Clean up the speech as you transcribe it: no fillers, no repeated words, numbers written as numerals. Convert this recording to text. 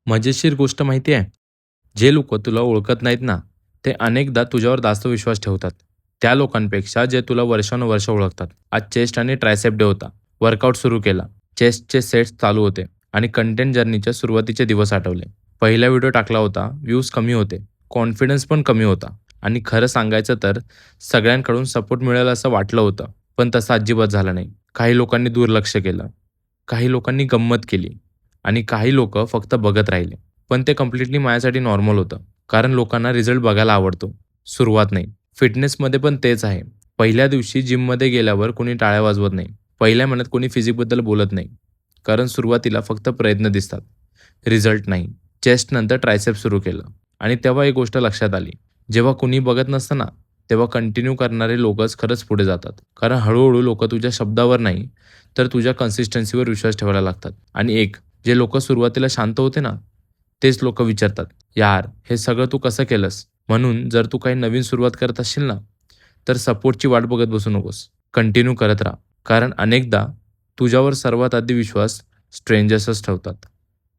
मजेशीर गोष्ट माहिती आहे? जे लोक तुला ओळखत नाहीत ना, ते अनेकदा तुझ्यावर जास्त विश्वास ठेवतात. त्या लोकांपेक्षा जे तुला वर्षानुवर्ष ओळखतात. आज चेस्ट आणि ट्रायसेप डे होता. वर्कआउट सुरू केला. चेस्टचे सेट्स चालू होते आणि कंटेंट जर्नीचे सुरुवातीचे दिवस आठवले. पहिला व्हिडिओ टाकला होता, व्ह्यूज कमी होते, कॉन्फिडन्स पण कमी होता आणि खरं सांगायचं तर सगळ्यांकडून सपोर्ट मिळेल असं वाटलं होतं. पण तसं अजिबात झालं नाही. काही लोकांनी दुर्लक्ष केलं, काही लोकांनी गंमत केली आणि काही लोकं फक्त बघत राहिले. पण ते कंप्लीटली माझ्यासाठी नॉर्मल होतं. कारण लोकांना रिझल्ट बघायला आवडतो, सुरुवात नाही. फिटनेसमध्ये पण तेच आहे. पहिल्या दिवशी जिममध्ये गेल्यावर कोणी टाळ्या वाजवत नाही. पहिल्या महिन्यात कोणी फिजिकबद्दल बोलत नाही. कारण सुरुवातीला फक्त प्रयत्न दिसतात, रिझल्ट नाही. चेस्ट नंतर ट्रायसेप सुरू केलं आणि तेव्हा एक गोष्ट लक्षात आली. जेव्हा कुणी बघत नसतं ना, तेव्हा कंटिन्यू करणारे लोकच खरंच पुढे जातात. कारण हळू लोकं तुझ्या शब्दावर नाही, तर तुझ्या कन्सिस्टन्सीवर विश्वास ठेवायला लागतात. आणि जे लोकं सुरुवातीला शांत होते ना, तेच लोकं विचारतात, "यार, हे सगळं तू कसं केलंस?" म्हणून जर तू काही नवीन सुरुवात करत असशील ना, तर सपोर्टची वाट बघत बसू नकोस. कंटिन्यू करत राहा. कारण अनेकदा तुझ्यावर सर्वात आधी विश्वास स्ट्रेंजर्सच ठेवतात.